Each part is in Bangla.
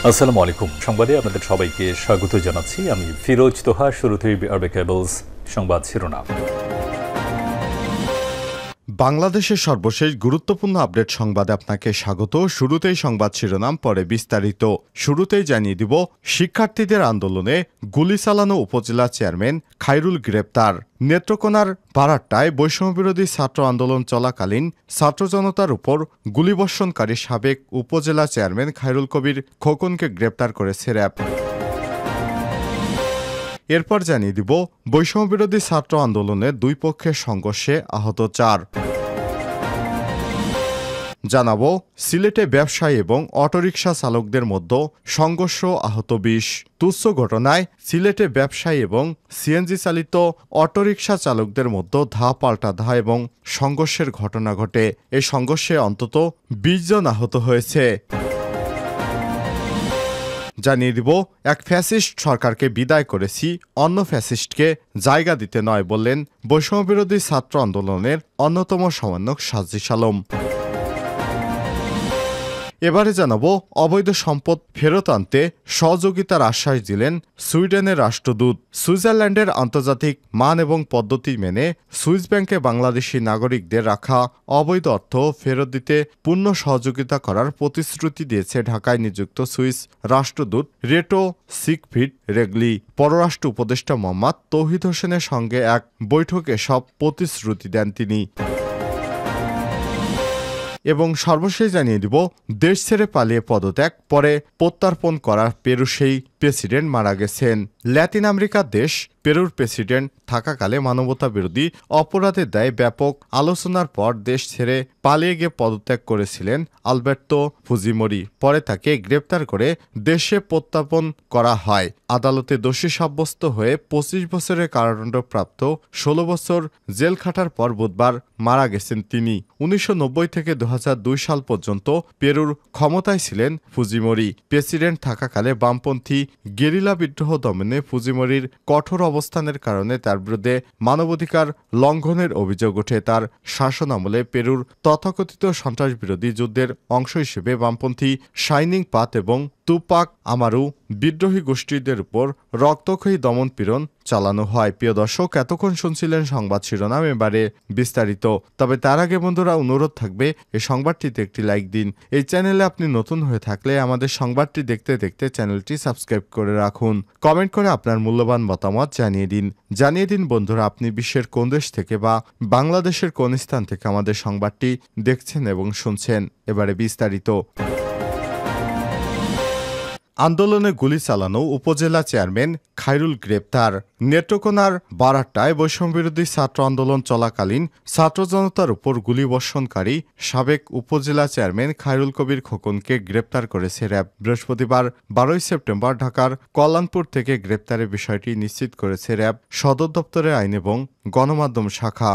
আসসালামু আলাইকুম। সংবাদে আপনাদের সবাইকে স্বাগত জানাচ্ছি। আমি ফিরোজ তোহা। শুরুতেই আরবে কেবলস সংবাদ শিরোনাম। বাংলাদেশের সর্বশেষ গুরুত্বপূর্ণ আপডেট সংবাদে আপনাকে স্বাগত। শুরুতেই সংবাদ শিরোনাম, পরে বিস্তারিত। শুরুতেই জানিয়ে দিব, শিক্ষার্থীদের আন্দোলনে গুলি চালানো উপজেলা চেয়ারম্যান খায়রুল গ্রেপ্তার। নেত্রকোনার বারাট্টায় বৈষম্যবিরোধী ছাত্র আন্দোলন চলাকালীন ছাত্র জনতার উপর গুলিবর্ষণকারী সাবেক উপজেলা চেয়ারম্যান খায়রুল কবির খোকনকে গ্রেপ্তার করেছে র্যাব। এরপর জানিয়ে দিব, বৈষম্যবিরোধী ছাত্র আন্দোলনে দুই পক্ষের সংঘর্ষে আহত 4। জানাবো, সিলেটে ব্যবসায়ী এবং অটোরিকশা চালকদের মধ্যে সংঘর্ষ, আহত 20। তুচ্ছ ঘটনায় সিলেটে ব্যবসায়ী এবং সিএনজি চালিত অটোরিকশা চালকদের মধ্যে ধা পাল্টা ধা এবং সংঘর্ষের ঘটনা ঘটে। এই সংঘর্ষে অন্তত 20 জন আহত হয়েছে। জানিয়ে দিব, এক ফ্যাসিস্ট সরকারকে বিদায় করেছি, অন্য ফ্যাসিস্টকে জায়গা দিতে নয় বললেন বৈষম্যবিরোধী ছাত্র আন্দোলনের অন্যতম সমন্বয়ক সাজিস আলম। এবারে জানাবো, অবৈধ সম্পদ ফেরত আনতে সহযোগিতার আশ্বাস দিলেন সুইডেনের রাষ্ট্রদূত। সুইজারল্যান্ডের আন্তর্জাতিক মান এবং পদ্ধতি মেনে সুইস ব্যাংকে বাংলাদেশি নাগরিকদের রাখা অবৈধ অর্থ ফেরত দিতে পূর্ণ সহযোগিতা করার প্রতিশ্রুতি দিয়েছে ঢাকায় নিযুক্ত সুইস রাষ্ট্রদূত রেটো সিগফ্রিড রেগলি। পররাষ্ট্র উপদেষ্টা মোহাম্মদ তৌহিদ হোসেনের সঙ্গে এক বৈঠকে সব প্রতিশ্রুতি দেন তিনি। এবং সর্বশেষ জানিয়ে দিব, দেশ ছেড়ে পালিয়ে পদত্যাগ পরে প্রত্যার্পণ করার পেরু সেই প্রেসিডেন্ট মারা গেছেন। ল্যাতিন আমেরিকার দেশ পেরুর প্রেসিডেন্ট থাকাকালে মানবতা বিরোধী অপরাধের দায়ে ব্যাপক আলোচনার পর দেশ ছেড়ে পালিয়ে গিয়ে পদত্যাগ করেছিলেন আলবের্তো ফুজিমোরি। পরে তাকে গ্রেপ্তার করে দেশে প্রত্যার্পণ করা হয়। আদালতে দোষী সাব্যস্ত হয়ে 25 বছরের কারাদণ্ডপ্রাপ্ত 16 বছর জেল খাটার পর বুধবার মারা গেছেন তিনি। 1990 থেকে 2002 সাল পর্যন্ত পেরুর ক্ষমতায় ছিলেন ফুজিমোরি। প্রেসিডেন্ট থাকাকালে বামপন্থী গেরিলা বিদ্রোহ দমনে ফুজিমোরির কঠোর অবস্থানের কারণে তার বিরুদ্ধে মানবাধিকার লঙ্ঘনের অভিযোগ ওঠে। তার শাসনামলে পেরুর তথাকথিত সন্ত্রাসবিরোধী যুদ্ধের অংশ হিসেবে বামপন্থী শাইনিং পাথ এবং তুপাক আমারু বিদ্রোহী গোষ্ঠীদের উপর রক্তক্ষয়ী দমনপীড়ন চালানো হয়। প্রিয় দর্শক, এতক্ষণ শুনছিলেন সংবাদ শিরোনাম, এবারে বিস্তারিত। তবে তার আগে বন্ধুরা, অনুরোধ থাকবে এই সংবাদটিতে একটি লাইক দিন। এই চ্যানেলে আপনি নতুন হয়ে থাকলে আমাদের সংবাদটি দেখতে দেখতে চ্যানেলটি সাবস্ক্রাইব করে রাখুন। কমেন্ট করে আপনার মূল্যবান মতামত জানিয়ে দিন বন্ধুরা, আপনি বিশ্বের কোন দেশ থেকে বা বাংলাদেশের কোন স্থান থেকে আমাদের সংবাদটি দেখছেন এবং শুনছেন। এবারে বিস্তারিত। আন্দোলনে গুলি চালানো উপজেলা চেয়ারম্যান খায়রুল গ্রেপ্তার। নেত্রকোনার বারাট্টায় বৈষম্যবিরোধী ছাত্র আন্দোলন চলাকালীন ছাত্র জনতার উপর গুলিবর্ষণকারী সাবেক উপজেলা চেয়ারম্যান খায়রুল কবির খোকনকে গ্রেপ্তার করেছে র্যাব। বৃহস্পতিবার 12 সেপ্টেম্বর ঢাকার কল্যাণপুর থেকে গ্রেপ্তারের বিষয়টি নিশ্চিত করেছে র্যাব সদর দপ্তরের আইন এবং গণমাধ্যম শাখা।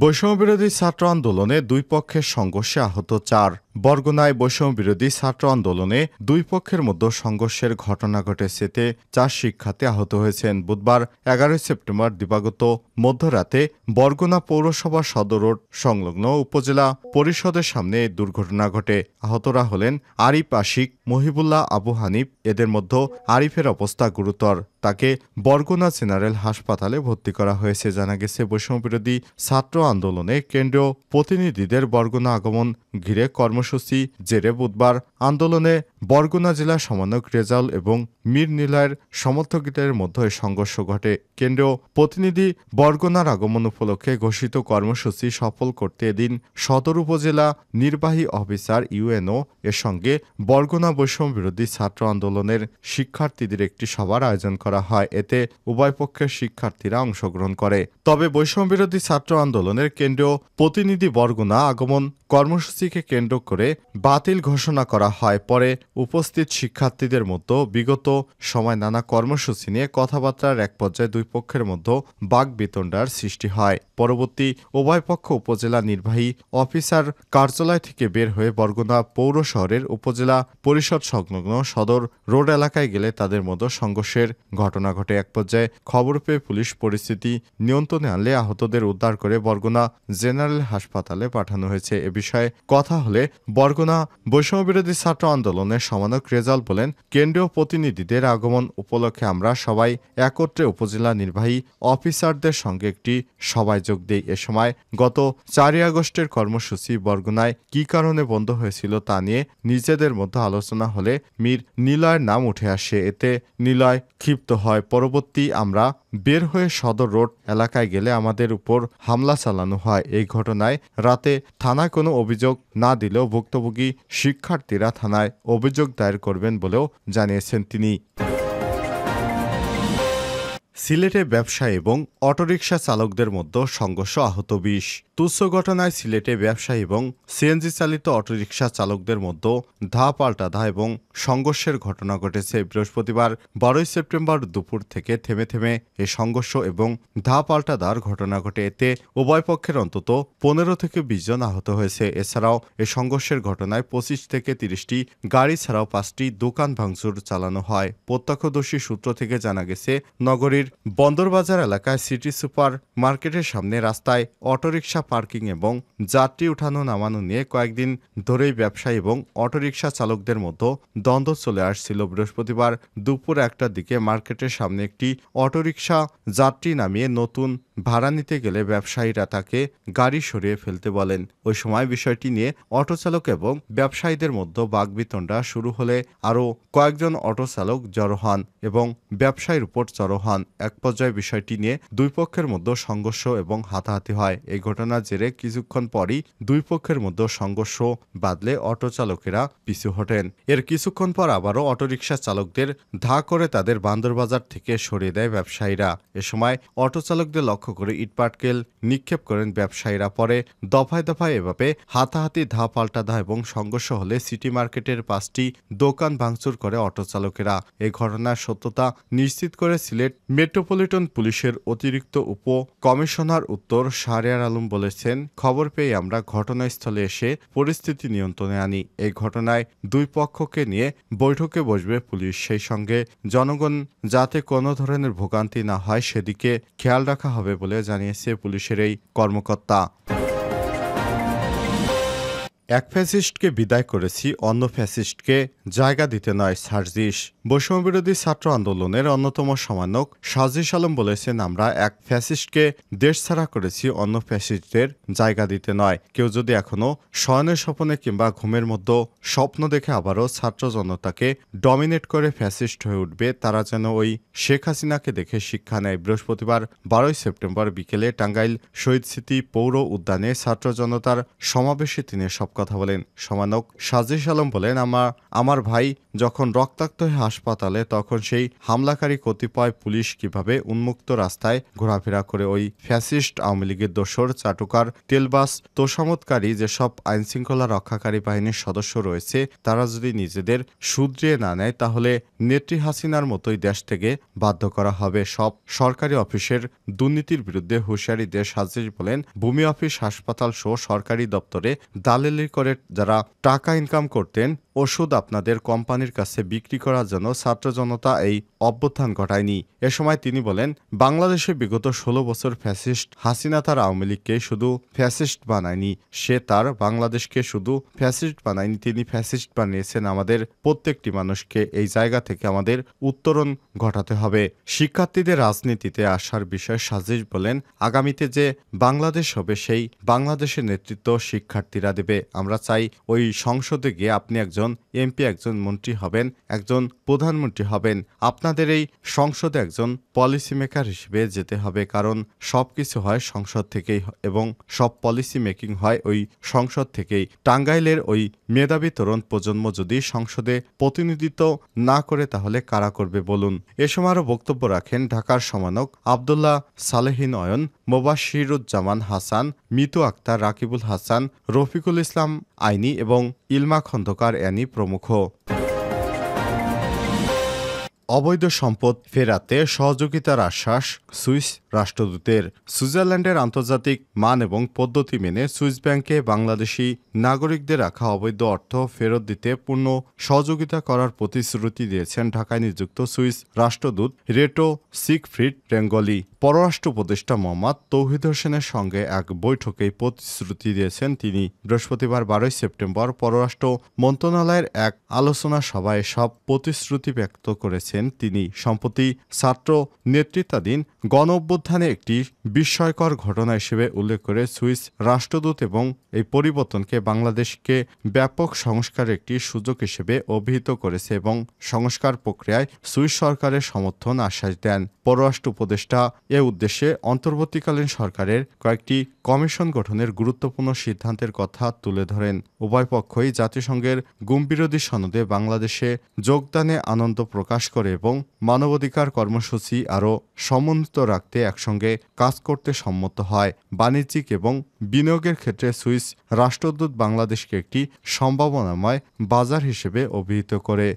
বৈষম্যবিরোধী ছাত্র আন্দোলনে দুই পক্ষের সংঘর্ষে আহত 4। বরগুনায় বৈষম্যবিরোধী ছাত্র আন্দোলনে দুই পক্ষের মধ্যে সংঘর্ষের ঘটনা ঘটেছে। এতে 4 শিক্ষার্থী আহত হয়েছেন। বুধবার 11 সেপ্টেম্বর দিবাগত মধ্যরাতে বরগুনা পৌরসভা সদর রোড সংলগ্ন উপজেলা পরিষদের সামনে এই দুর্ঘটনা ঘটে। আহতরা হলেন আরিফ আশিক, মহিবুল্লাহ, আবু হানিফ। এদের মধ্যে আরিফের অবস্থা গুরুতর। তাকে বরগুনা জেনারেল হাসপাতালে ভর্তি করা হয়েছে। জানা গেছে, বৈষম্যবিরোধী ছাত্র আন্দোলনে কেন্দ্রীয় প্রতিনিধিদের বরগুনা আগমন ঘিরে কর্মসূচি জেরে বুধবার আন্দোলনে বরগুনা জেলা সমন্বয়ক রেজাউল এবং মীর নিলয়ের সমর্থকদের মধ্যে সংঘর্ষ ঘটে। কেন্দ্রীয় প্রতিনিধি বরগুনার আগমন উপলক্ষে ঘোষিত কর্মসূচি সফল করতে এদিন সদর উপজেলা নির্বাহী অফিসার ইউএনও এর সঙ্গে বরগুনা বৈষম্যবিরোধী ছাত্র আন্দোলনের শিক্ষার্থীদের একটি সভার আয়োজন করা হয়। এতে উভয় পক্ষের শিক্ষার্থীরা অংশগ্রহণ করে। তবে বৈষম্যবিরোধী ছাত্র আন্দোলনের কেন্দ্রীয় প্রতিনিধি বরগুনা আগমন কর্মসূচিকে কেন্দ্র করে বাতিল ঘোষণা করা হয়। পরে উপস্থিত শিক্ষার্থীদের মধ্যে বিগত সময় নানা কর্মসূচি নিয়ে কথাবার্তার এক পর্যায়ে দুই পক্ষের মধ্যে বাকবিতণ্ডার সৃষ্টি হয়। পরবর্তী উভয় পক্ষ উপজেলা নির্বাহী অফিসার কার্যালয় থেকে বের হয়ে বরগুনা পৌর শহরের উপজেলা পরিষদ সংলগ্ন সদর রোড এলাকায় গেলে তাদের মধ্যে সংঘর্ষের ঘটনা ঘটে। এক পর্যায়ে খবর পেয়ে পুলিশ পরিস্থিতি নিয়ন্ত্রণে আনলে আহতদের উদ্ধার করে বরগুনা জেনারেল হাসপাতালে পাঠানো হয়েছে। এ বিষয়ে কথা হলে বরগুনা বৈষম্যবিরোধী ছাত্র আন্দোলনের সমন্বয়ক রেজাল বলেন, কেন্দ্রীয় প্রতিনিধিদের আগমন উপলক্ষে আমরা সবাই একত্রে উপজেলা নির্বাহী অফিসারদের সঙ্গে একটি সভায় যোগ দিই। এ সময় গত 4 আগস্টের কর্মসূচি বরগুনায় কী কারণে বন্ধ হয়েছিল তা নিয়ে নিজেদের মধ্যে আলোচনা হলে মীর নিলয়ের নাম উঠে আসে। এতে নিলয় ক্ষিপ্ত হয়। পরবর্তী আমরা বের হয়ে সদর রোড এলাকায় গেলে আমাদের উপর হামলা চালানো হয়। এই ঘটনায় রাতে থানায় কোনো অভিযোগ না দিলেও ভুক্তভোগী শিক্ষার্থীরা থানায় অভিযোগ দায়ের করবেন বলেও জানিয়েছেন তিনি। সিলেটে ব্যবসায়ী এবং অটোরিকশা চালকদের মধ্যে সংঘর্ষ, আহত 20। তুচ্ছ ঘটনায় সিলেটে ব্যবসায়ী এবং সিএনজি চালিত অটোরিকশা চালকদের মধ্যে পাল্টা এবং সংঘর্ষের ঘটনা ঘটেছে। বৃহস্পতিবার 12 সেপ্টেম্বর দুপুর থেকে থেমে থেমে এই সংঘর্ষ এবং পাল্টা ঘটনা ঘটে। এতে উভয় পক্ষের অন্তত 15 থেকে 20 জন আহত হয়েছে। এছাড়াও এই সংঘর্ষের ঘটনায় 25 থেকে 30টি গাড়ি ছাড়াও 5টি দোকান ভাঙচুর চালানো হয়। প্রত্যক্ষদর্শী সূত্র থেকে জানা গেছে, নগরীর বন্দরবাজার এলাকায় সিটি সুপার মার্কেটের সামনে রাস্তায় অটোরিকশা পার্কিং এবং যাত্রী উঠানো নামানো নিয়ে কয়েকদিন ধরেই ব্যবসায়ী এবং অটোরিকশা চালকদের মধ্যে দ্বন্দ্ব চলে আসছিল। বৃহস্পতিবার দুপুর 1টার দিকে মার্কেটের সামনে একটি অটোরিকশা যাত্রী নামিয়ে নতুন ভাড়া নিতে গেলে ব্যবসায়ীরা তাকে গাড়ি সরিয়ে ফেলতে বলেন। ওই সময় বিষয়টি নিয়ে অটোচালক এবং ব্যবসায়ীদের মধ্যে বাকবিতণ্ডা শুরু হলে আরও কয়েকজন অটোচালক জড়ো হন এবং ব্যবসায়ীর উপর চড়ো হন। এক পর্যায়ে বিষয়টি নিয়ে দুই পক্ষের মধ্যে সংঘর্ষ এবং হাতাহাতি হয়। এই ঘটনার জেরে কিছুক্ষণ পরই দুই পক্ষের মধ্যে সংঘর্ষ বাধলে অটোচালকেরা পিছু হটেন। এর কিছুক্ষণ পর আবারও অটোরিকশা চালকদের করে তাদের বান্দরবাজার থেকে সরিয়ে দেয় ব্যবসায়ীরা। এ সময় অটোচালকদের লক্ষ্য করে ইটপাটকেল নিক্ষেপ করেন ব্যবসায়ীরা। পরে দফায় দফায় এভাবে হাতাহাতি পাল্টা এবং সংঘর্ষ হলে সিটি মার্কেটের 5টি দোকান ভাঙচুর করে অটোচালকেরা। এই ঘটনার সত্যতা নিশ্চিত করে সিলেট মেট্রোপলিটন পুলিশের অতিরিক্ত উপ কমিশনার উত্তর শাহরিয়ার আলম বলেছেন, খবর পেয়ে আমরা ঘটনাস্থলে এসে পরিস্থিতি নিয়ন্ত্রণে আনি। এই ঘটনায় দুই পক্ষকে নিয়ে বৈঠকে বসবে পুলিশ। সেই সঙ্গে জনগণ যাতে কোনো ধরনের ভোগান্তি না হয় সেদিকে খেয়াল রাখা হবে বলে জানিয়েছে পুলিশের এই কর্মকর্তা। এক ফ্যাসিস্টকে বিদায় করেছি, অন্য ফ্যাসিস্টকে জায়গা দিতে নয় সার্জিস। বৈষম্যবিরোধী ছাত্র আন্দোলনের অন্যতম সমন্বয়ক সার্জিস আলম বলেছেন, আমরা এক ফ্যাসিস্টকে দেশছাড়া করেছি, অন্য ফ্যাসিস্টদের জায়গা দিতে নয়। কেউ যদি এখনো শয়নের স্বপ্নে কিংবা ঘুমের মধ্যে স্বপ্ন দেখে আবারও ছাত্র জনতাকে ডমিনেট করে ফ্যাসিস্ট হয়ে উঠবে, তারা যেন ওই শেখ হাসিনাকে দেখে শিক্ষা নেয়। বৃহস্পতিবার 12 সেপ্টেম্বর বিকেলে টাঙ্গাইল শহীদ স্মৃতি পৌর উদ্যানে ছাত্র জনতার সমাবেশে তিনি সব কথা বলেন। সমন্বয়ক সার্জিস আলম বলেন, আমার ভাই যখন রক্তাক্ত হয়ে হাসপাতালে, তখন সেই হামলাকারী কতিপয় পুলিশ কিভাবে উন্মুক্ত রাস্তায় ঘোরাফেরা করে ওই ফ্যাসিস্ট আওয়ামী লীগের দোসর, চাটুকার, তেলবাস, তোষামতকারী যেসব আইনশৃঙ্খলা রক্ষাকারী বাহিনীর সদস্য রয়েছে, তারা যদি নিজেদের শুধরিয়ে না নেয় তাহলে নেত্রী হাসিনার মতোই দেশ থেকে বাধ্য করা হবে। সব সরকারি অফিসের দুর্নীতির বিরুদ্ধে হুঁশিয়ারি দিয়ে সার্জিস বলেন, ভূমি অফিস, হাসপাতাল সহ সরকারি দপ্তরে দালালি করে যারা টাকা ইনকাম করতেন, ওষুধ আপনাদের কোম্পানির কাছে বিক্রি করার জন্য ছাত্র জনতা এই অভ্যুত্থান ঘটায়নি। এ সময় তিনি বলেন, বাংলাদেশে বিগত 16 বছর ফ্যাসিস্ট হাসিনা তার আওয়ামী লীগকে শুধু ফ্যাসিস্ট বানায়নি, সে তার বাংলাদেশকে শুধু ফ্যাসিস্ট বানায়নি, তিনি ফ্যাসিস্ট বানিয়েছেন আমাদের প্রত্যেকটি মানুষকে। এই জায়গা থেকে আমাদের উত্তরণ ঘটাতে হবে। শিক্ষার্থীদের রাজনীতিতে আসার বিষয়ে সার্জিস বলেন, আগামীতে যে বাংলাদেশ হবে সেই বাংলাদেশের নেতৃত্ব শিক্ষার্থীরা দেবে। আমরা চাই ওই সংসদে গিয়ে আপনি একজন এমপি, একজন মন্ত্রী হবেন, একজন প্রধানমন্ত্রী হবেন। আপনাদের এই সংসদে একজন পলিসি মেকার হিসেবে যেতে হবে, কারণ সবকিছু হয় সংসদ থেকেই এবং সব পলিসি মেকিং হয় ওই সংসদ থেকেই। টাঙ্গাইলের ওই মেধাবী তরুণ প্রজন্ম যদি সংসদে প্রতিনিধিত্ব না করে তাহলে কারা করবে বলুন। এ সময় আরও বক্তব্য রাখেন ঢাকার সমন্বয়ক আবদুল্লাহ সালেহিন অয়ন, মোবাশিরুজ্জামান হাসান, মিতু আক্তার, রাকিবুল হাসান, রফিকুল ইসলাম আইনি এবং ইলমা খন্দকার অ্যানি প্রমুখ। অবৈধ সম্পদ ফেরাতে সহযোগিতার আশ্বাস সুইস রাষ্ট্রদূতের। সুইজারল্যান্ডের আন্তর্জাতিক মান এবং পদ্ধতি মেনে সুইস ব্যাংকে বাংলাদেশি নাগরিকদের রাখা অবৈধ অর্থ ফেরত দিতে পূর্ণ সহযোগিতা করার প্রতিশ্রুতি দিয়েছেন ঢাকায় নিযুক্ত সুইস রাষ্ট্রদূত রেটো সিগফ্রিড রেঙ্গলি। পররাষ্ট্র উপদেষ্টা মোহাম্মদ তৌহিদ হোসেনের সঙ্গে এক বৈঠকে প্রতিশ্রুতি দিয়েছেন তিনি। বৃহস্পতিবার 12 সেপ্টেম্বর পররাষ্ট্র মন্ত্রণালয়ের এক আলোচনা সভায় সব প্রতিশ্রুতি ব্যক্ত করেছেন তিনি। সম্প্রতি ছাত্র নেতৃত্বাধীন গণ অভ্যুত্থানে একটি বিস্ময়কর ঘটনা হিসেবে উল্লেখ করে সুইস রাষ্ট্রদূত এবং এই পরিবর্তনকে বাংলাদেশকে ব্যাপক সংস্কারের একটি সুযোগ হিসেবে অভিহিত করেছে এবং সংস্কার প্রক্রিয়ায় সুইস সরকারের সমর্থন আশ্বাস দেন। পররাষ্ট্র উপদেষ্টা এ উদ্দেশ্যে অন্তর্বর্তীকালীন সরকারের কয়েকটি কমিশন গঠনের গুরুত্বপূর্ণ সিদ্ধান্তের কথা তুলে ধরেন। উভয় পক্ষই জাতিসংঘের গুমবিরোধী সনদে বাংলাদেশে যোগদানে আনন্দ প্রকাশ করে এবং মানবাধিকার কর্মসূচি আরও সমন্বিত রাখতে একসঙ্গে কাজ করতে সম্মত হয়। বাণিজ্যিক এবং বিনিয়োগের ক্ষেত্রে সুইস রাষ্ট্রদূত বাংলাদেশকে একটি সম্ভাবনাময় বাজার হিসেবে অভিহিত করে।